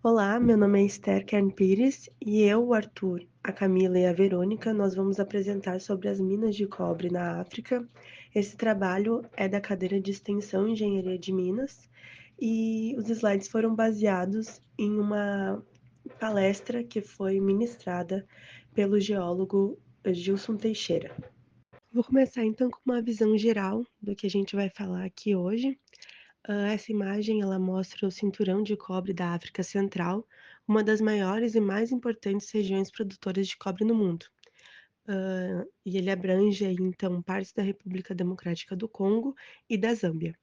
Olá, meu nome é Esther Kern Pires e eu, o Arthur, a Camila e a Verônica, nós vamos apresentar sobre as minas de cobre na África. Esse trabalho é da cadeira de Extensão e Engenharia de Minas e os slides foram baseados em uma palestra que foi ministrada pelo geólogo Gilson Teixeira. Vou começar então com uma visão geral do que a gente vai falar aqui hoje. Essa imagem ela mostra o cinturão de cobre da África Central, uma das maiores e mais importantes regiões produtoras de cobre no mundo. E ele abrange aí, então partes da República Democrática do Congo e da Zâmbia.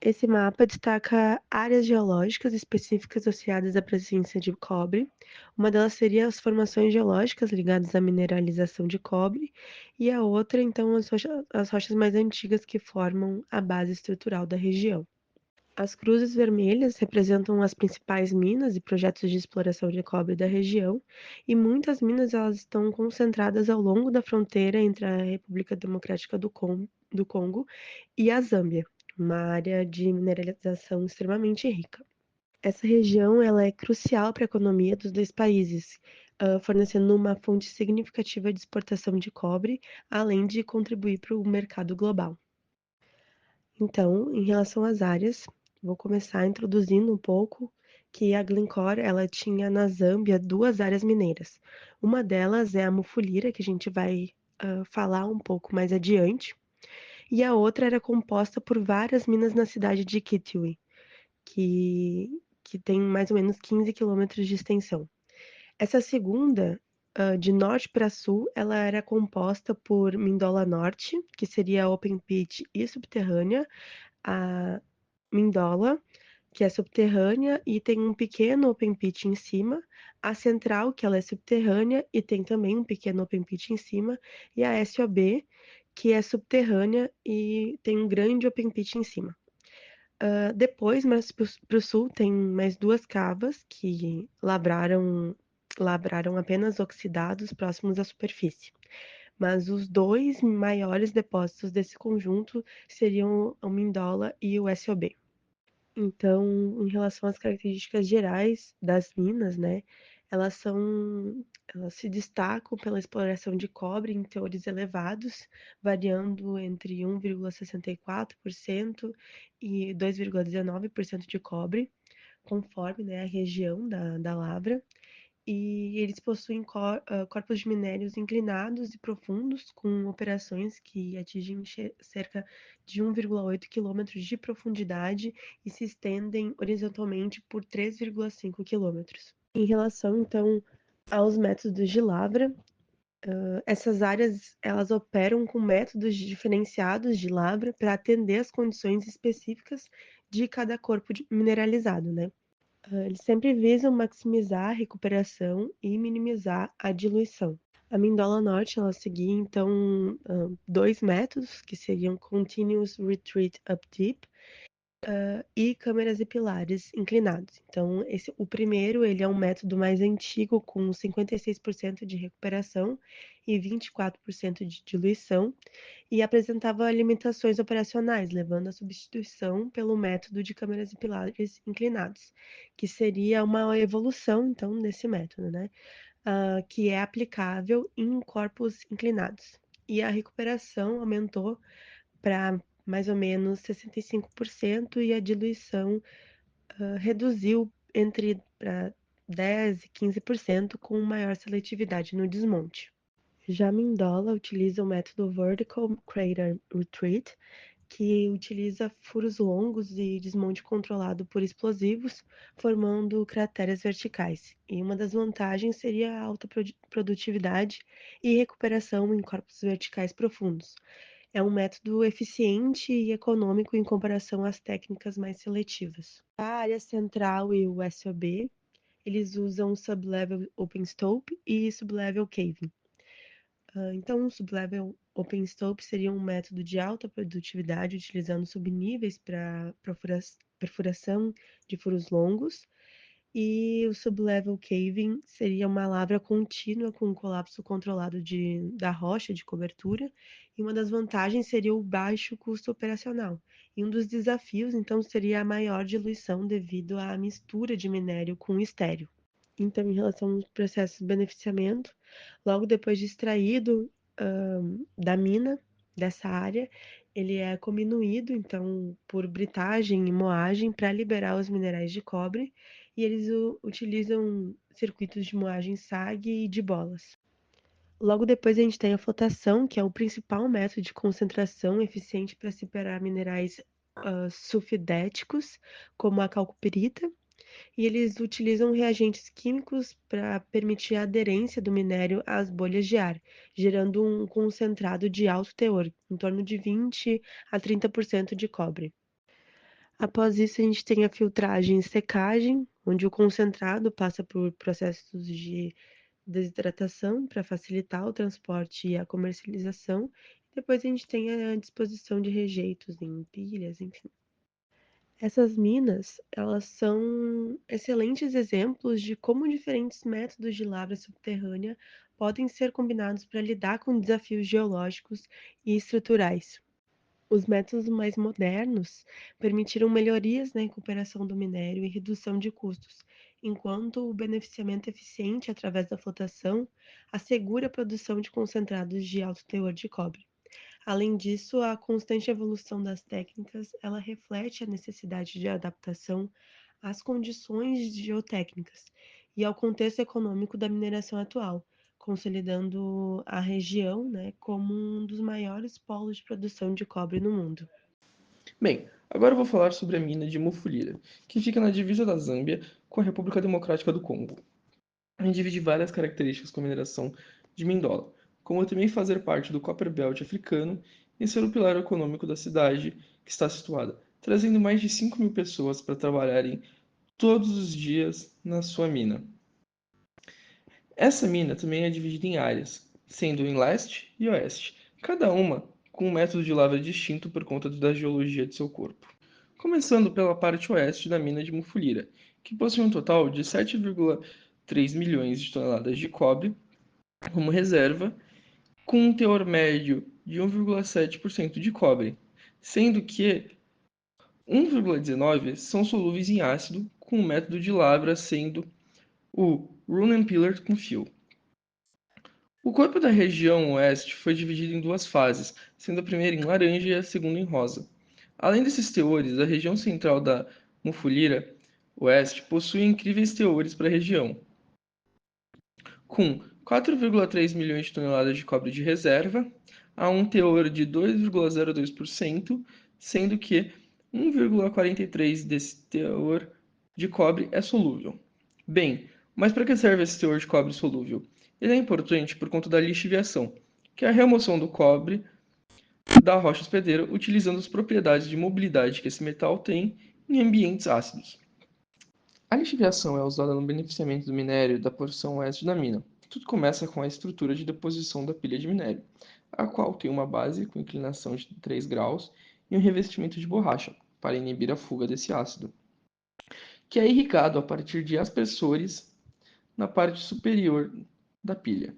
Esse mapa destaca áreas geológicas específicas associadas à presença de cobre. Uma delas seria as formações geológicas ligadas à mineralização de cobre, e a outra, então, as rochas mais antigas que formam a base estrutural da região. As cruzes vermelhas representam as principais minas e projetos de exploração de cobre da região, e muitas minas elas estão concentradas ao longo da fronteira entre a República Democrática do Congo e a Zâmbia, uma área de mineralização extremamente rica. Essa região ela é crucial para a economia dos dois países, fornecendo uma fonte significativa de exportação de cobre, além de contribuir para o mercado global. Então, em relação às áreas, vou começar introduzindo um pouco que a Glencore ela tinha na Zâmbia duas áreas mineiras. Uma delas é a Mufulira, que a gente vai falar um pouco mais adiante, e a outra era composta por várias minas na cidade de Kitwe, que tem mais ou menos 15 quilômetros de extensão. Essa segunda, de norte para sul, ela era composta por Mindola Norte, que seria open pit e subterrânea, a Mindola, que é subterrânea e tem um pequeno open pit em cima, a Central, que ela é subterrânea e tem também um pequeno open pit em cima, e a SOB, que é subterrânea e tem um grande open pit em cima. Depois, mais para o sul, tem mais duas cavas que labraram apenas oxidados próximos à superfície. Mas os dois maiores depósitos desse conjunto seriam o Mindola e o SOB. Então, em relação às características gerais das minas, né, elas são, elas se destacam pela exploração de cobre em teores elevados, variando entre 1,64% e 2,19% de cobre, conforme, né, a região da lavra. E eles possuem corpos de minérios inclinados e profundos, com operações que atingem cerca de 1,8 quilômetros de profundidade e se estendem horizontalmente por 3,5 quilômetros. Em relação, então, aos métodos de lavra, essas áreas elas operam com métodos diferenciados de lavra para atender às condições específicas de cada corpo mineralizado, né? Eles sempre visam maximizar a recuperação e minimizar a diluição. A Mindola Norte ela seguia então dois métodos que seriam Continuous Retreat Up Deep e câmeras e pilares inclinados. Então, o primeiro ele é um método mais antigo, com 56% de recuperação e 24% de diluição, e apresentava limitações operacionais, levando à substituição pelo método de câmeras e pilares inclinados, que seria uma evolução, então, desse método, né? Que é aplicável em corpos inclinados. E a recuperação aumentou para mais ou menos 65% e a diluição reduziu entre 10% e 15% com maior seletividade no desmonte. Já Mindola utiliza o método Vertical Crater Retreat, que utiliza furos longos e desmonte controlado por explosivos, formando crateras verticais. E uma das vantagens seria a alta produtividade e recuperação em corpos verticais profundos. É um método eficiente e econômico em comparação às técnicas mais seletivas. A área central e o SOB, eles usam sublevel open stope e sublevel caving. Então, o sublevel open stope seria um método de alta produtividade utilizando subníveis para perfuração de furos longos, E o sublevel caving seria uma lavra contínua com um colapso controlado da rocha de cobertura, e uma das vantagens seria o baixo custo operacional. E um dos desafios, então, seria a maior diluição devido à mistura de minério com estéreo. Então, em relação aos processos de beneficiamento, logo depois de extraído da mina, dessa área, ele é cominuído, então, por britagem e moagem para liberar os minerais de cobre, e eles utilizam circuitos de moagem SAG e de bolas. Logo depois a gente tem a flotação, que é o principal método de concentração eficiente para separar minerais sulfidéticos, como a calcopirita, e eles utilizam reagentes químicos para permitir a aderência do minério às bolhas de ar, gerando um concentrado de alto teor, em torno de 20 a 30% de cobre. Após isso, a gente tem a filtragem e secagem, onde o concentrado passa por processos de desidratação para facilitar o transporte e a comercialização. Depois a gente tem a disposição de rejeitos em pilhas, enfim. Essas minas, elas são excelentes exemplos de como diferentes métodos de lavra subterrânea podem ser combinados para lidar com desafios geológicos e estruturais. Os métodos mais modernos permitiram melhorias na recuperação do minério e redução de custos, enquanto o beneficiamento eficiente através da flotação assegura a produção de concentrados de alto teor de cobre. Além disso, a constante evolução das técnicas, ela reflete a necessidade de adaptação às condições geotécnicas e ao contexto econômico da mineração atual, consolidando a região, né, como um dos maiores polos de produção de cobre no mundo. Bem, agora eu vou falar sobre a mina de Mufulira, que fica na divisa da Zâmbia com a República Democrática do Congo. A gente divide várias características com a mineração de Mindola, como também fazer parte do Copperbelt africano e ser o pilar econômico da cidade que está situada, trazendo mais de 5.000 pessoas para trabalharem todos os dias na sua mina. Essa mina também é dividida em áreas, sendo em leste e oeste, cada uma com um método de lavra distinto por conta da geologia de seu corpo. Começando pela parte oeste da mina de Mufulira, que possui um total de 7,3 milhões de toneladas de cobre como reserva, com um teor médio de 1,7% de cobre, sendo que 1,19 são solúveis em ácido, com o método de lavra sendo o Rune and Pillar com fio. O corpo da região oeste foi dividido em duas fases, sendo a primeira em laranja e a segunda em rosa. Além desses teores, a região central da Mufulira Oeste possui incríveis teores para a região, com 4,3 milhões de toneladas de cobre de reserva, a um teor de 2,02%, sendo que 1,43 desse teor de cobre é solúvel. Bem, mas para que serve esse teor de cobre solúvel? Ele é importante por conta da lixiviação, que é a remoção do cobre da rocha hospedeira utilizando as propriedades de mobilidade que esse metal tem em ambientes ácidos. A lixiviação é usada no beneficiamento do minério da porção oeste da mina. Tudo começa com a estrutura de deposição da pilha de minério, a qual tem uma base com inclinação de 3 graus e um revestimento de borracha, para inibir a fuga desse ácido, que é irrigado a partir de aspersores na parte superior da pilha.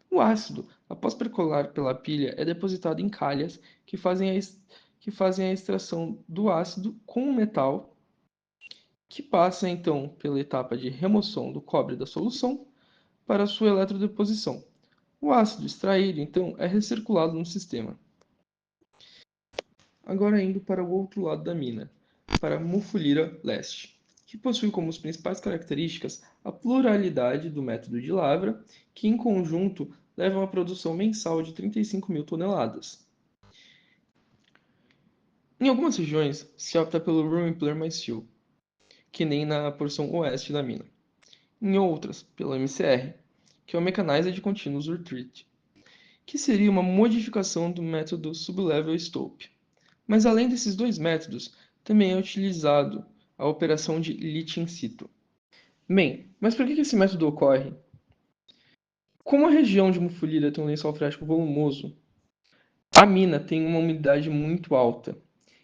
O ácido, após percolar pela pilha, é depositado em calhas que fazem a extração do ácido com o metal, que passa então pela etapa de remoção do cobre da solução para sua eletrodeposição. O ácido extraído então é recirculado no sistema. Agora indo para o outro lado da mina, para Mufulira Leste, que possui como as principais características a pluralidade do método de lavra, que em conjunto levam à produção mensal de 35.000 toneladas. Em algumas regiões se opta pelo Rumpler mais fio, que nem na porção oeste da mina. Em outras, pelo MCR, que é o Mechanized Continuous Retreat, que seria uma modificação do método Sublevel Stope. Mas além desses dois métodos, também é utilizado a operação de leach in situ. Bem, mas por que esse método ocorre? Como a região de Mufulira tem um lençol freático volumoso, a mina tem uma umidade muito alta,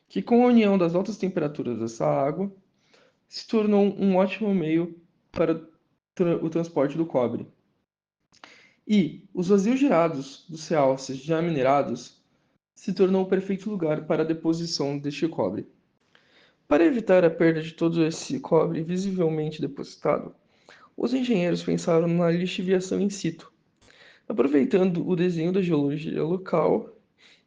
que com a união das altas temperaturas dessa água, se tornou um ótimo meio para o transporte do cobre. E os vazios gerados dos realces já minerados se tornou o perfeito lugar para a deposição deste cobre. Para evitar a perda de todo esse cobre visivelmente depositado, os engenheiros pensaram na lixiviação in situ, aproveitando o desenho da geologia local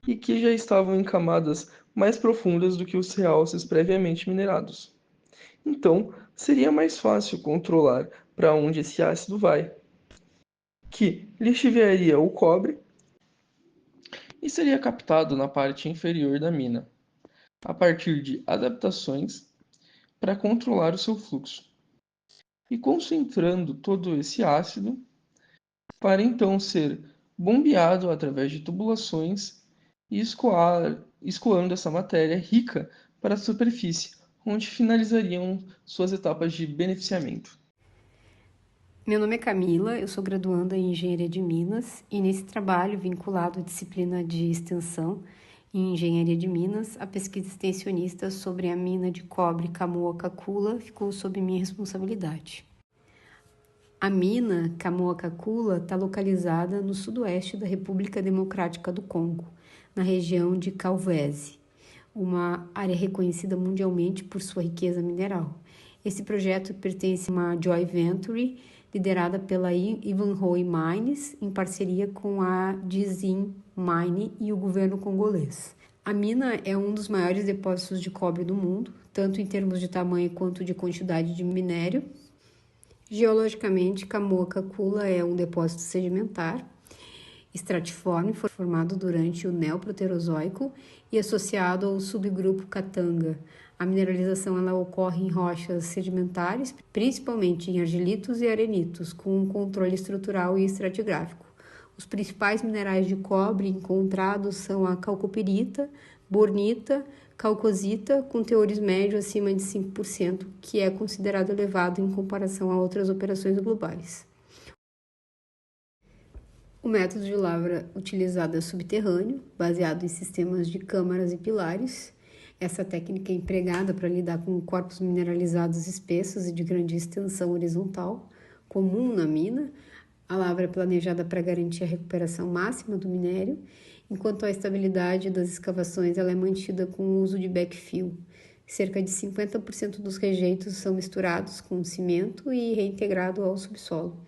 e que já estavam em camadas mais profundas do que os realces previamente minerados. Então, seria mais fácil controlar para onde esse ácido vai, que lixiviaria o cobre e seria captado na parte inferior da mina, a partir de adaptações para controlar o seu fluxo, e concentrando todo esse ácido para então ser bombeado através de tubulações e escoando essa matéria rica para a superfície, onde finalizariam suas etapas de beneficiamento. Meu nome é Camila, eu sou graduanda em Engenharia de Minas e nesse trabalho vinculado à disciplina de extensão em Engenharia de Minas, a pesquisa extensionista sobre a mina de cobre Kamoa-Kakula ficou sob minha responsabilidade. A mina Kamoa-Kakula está localizada no sudoeste da República Democrática do Congo, na região de Calvese, uma área reconhecida mundialmente por sua riqueza mineral. Esse projeto pertence a uma joint venture liderada pela Ivanhoe Mines, em parceria com a Zijin Mine e o governo congolês. A mina é um dos maiores depósitos de cobre do mundo, tanto em termos de tamanho quanto de quantidade de minério. Geologicamente, Kamoa-Kakula é um depósito sedimentar, estratiforme, formado durante o Neoproterozoico e associado ao subgrupo Katanga. A mineralização ela ocorre em rochas sedimentares, principalmente em argilitos e arenitos, com um controle estrutural e estratigráfico. Os principais minerais de cobre encontrados são a calcopirita, bornita, calcosita, com teores médios acima de 5%, que é considerado elevado em comparação a outras operações globais. O método de lavra utilizado é subterrâneo, baseado em sistemas de câmaras e pilares. Essa técnica é empregada para lidar com corpos mineralizados espessos e de grande extensão horizontal, comum na mina. A lavra é planejada para garantir a recuperação máxima do minério, enquanto a estabilidade das escavações ela é mantida com o uso de backfill. Cerca de 50% dos rejeitos são misturados com cimento e reintegrado ao subsolo.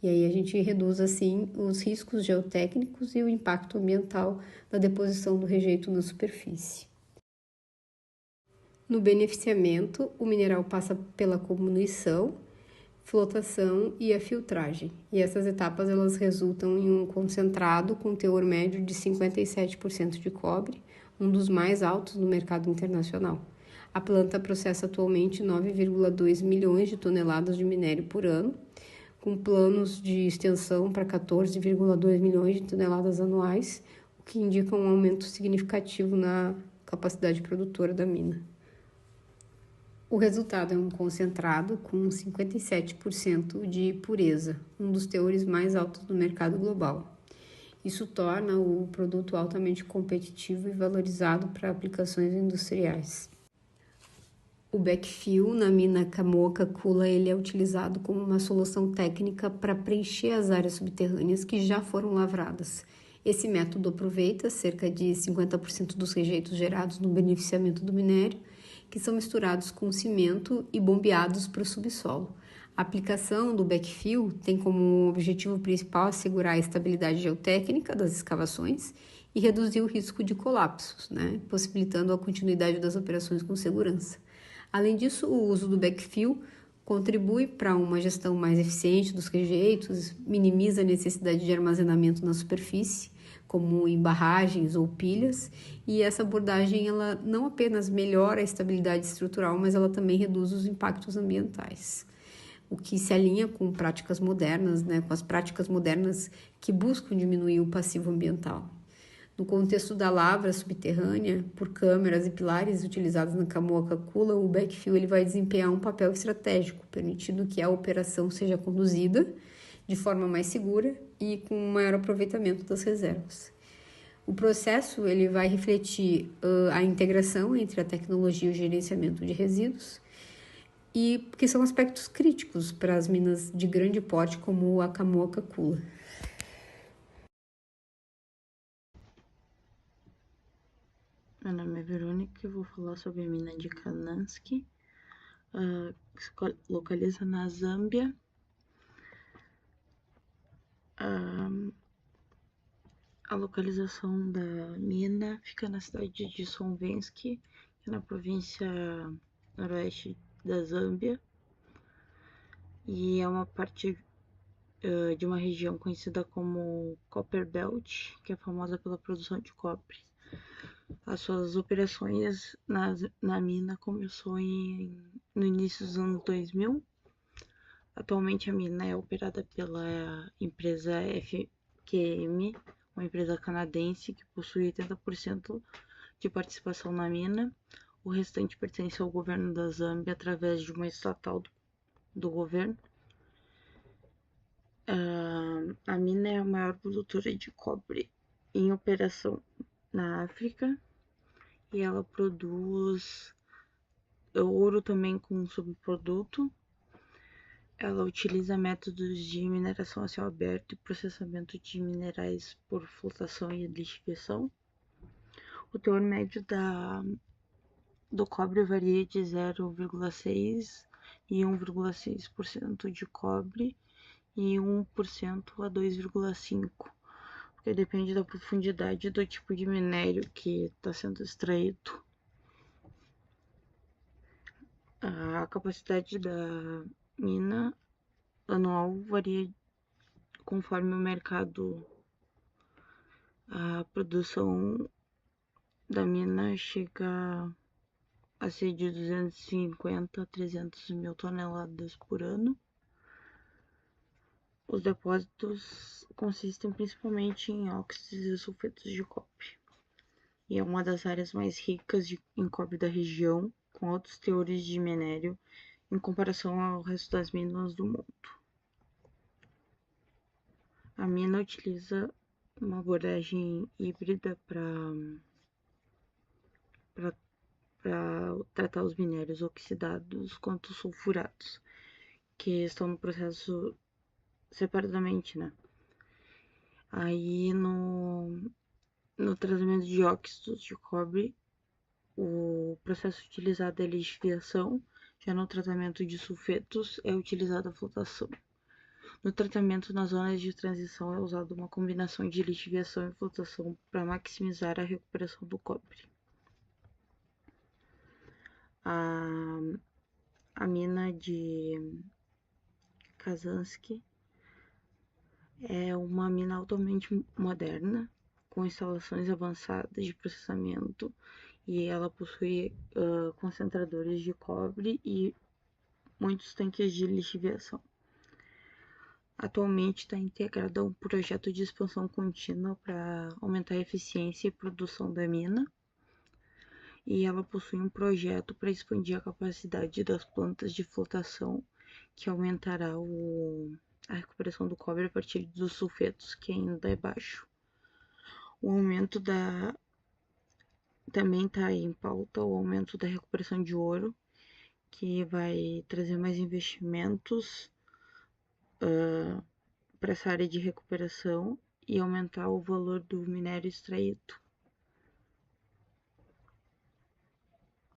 E aí a gente reduz, assim, os riscos geotécnicos e o impacto ambiental da deposição do rejeito na superfície. No beneficiamento, o mineral passa pela comunição, flotação e a filtragem. E essas etapas elas resultam em um concentrado com teor médio de 57% de cobre, um dos mais altos no mercado internacional. A planta processa atualmente 9,2 milhões de toneladas de minério por ano, com planos de extensão para 14,2 milhões de toneladas anuais, o que indica um aumento significativo na capacidade produtora da mina. O resultado é um concentrado com 57% de pureza, um dos teores mais altos do mercado global. Isso torna o produto altamente competitivo e valorizado para aplicações industriais. O backfill na mina Kamoa-Kakula ele é utilizado como uma solução técnica para preencher as áreas subterrâneas que já foram lavradas. Esse método aproveita cerca de 50% dos rejeitos gerados no beneficiamento do minério, que são misturados com cimento e bombeados para o subsolo. A aplicação do backfill tem como objetivo principal assegurar a estabilidade geotécnica das escavações e reduzir o risco de colapsos, possibilitando a continuidade das operações com segurança. Além disso, o uso do backfill contribui para uma gestão mais eficiente dos rejeitos, minimiza a necessidade de armazenamento na superfície, como em barragens ou pilhas, e essa abordagem ela não apenas melhora a estabilidade estrutural, mas ela também reduz os impactos ambientais, o que se alinha com práticas modernas, com as práticas modernas que buscam diminuir o passivo ambiental. No contexto da lavra subterrânea, por câmeras e pilares utilizados na Kamoa-Kakula, o backfill ele vai desempenhar um papel estratégico, permitindo que a operação seja conduzida de forma mais segura e com maior aproveitamento das reservas. O processo ele vai refletir a integração entre a tecnologia e o gerenciamento de resíduos, e que são aspectos críticos para as minas de grande porte como a Kamoa-Kakula. Meu nome é Verônica e eu vou falar sobre a mina de Kananski, que se localiza na Zâmbia. A localização da mina fica na cidade de Sonvenski, que é na província noroeste da Zâmbia, e é uma parte de uma região conhecida como Copper Belt, que é famosa pela produção de cobre. As suas operações na mina começou no início dos anos 2000. Atualmente a mina é operada pela empresa FQM, uma empresa canadense que possui 80% de participação na mina. O restante pertence ao governo da Zâmbia através de uma estatal do governo. A mina é a maior produtora de cobre em operação na África e ela produz ouro também com subproduto. Ela utiliza métodos de mineração a céu aberto e processamento de minerais por flotação e lixiviação. O teor médio do cobre varia de 0,6% e 1,6% de cobre e 1% a 2,5%, porque depende da profundidade do tipo de minério que está sendo extraído. A capacidade da mina anual varia conforme o mercado. A produção da mina chega a ser de 250 a 300 mil toneladas por ano. Os depósitos consistem principalmente em óxidos e sulfetos de cobre, e é uma das áreas mais ricas em cobre da região, com altos teores de minério em comparação ao resto das minas do mundo. A mina utiliza uma abordagem híbrida para tratar os minérios oxidados quanto sulfurados, que estão no processo separadamente, né? Aí no tratamento de óxidos de cobre, o processo utilizado é a lixiviação, já no tratamento de sulfetos é utilizada a flotação. No tratamento nas zonas de transição é usada uma combinação de lixiviação e flotação para maximizar a recuperação do cobre. A mina de Kananski é uma mina altamente moderna, com instalações avançadas de processamento, e ela possui concentradores de cobre e muitos tanques de lixiviação. Atualmente está integrada a um projeto de expansão contínua para aumentar a eficiência e produção da mina, e ela possui um projeto para expandir a capacidade das plantas de flotação, que aumentará a recuperação do cobre a partir dos sulfetos, que ainda é baixo. O aumento também está em pauta o aumento da recuperação de ouro, que vai trazer mais investimentos para essa área de recuperação e aumentar o valor do minério extraído.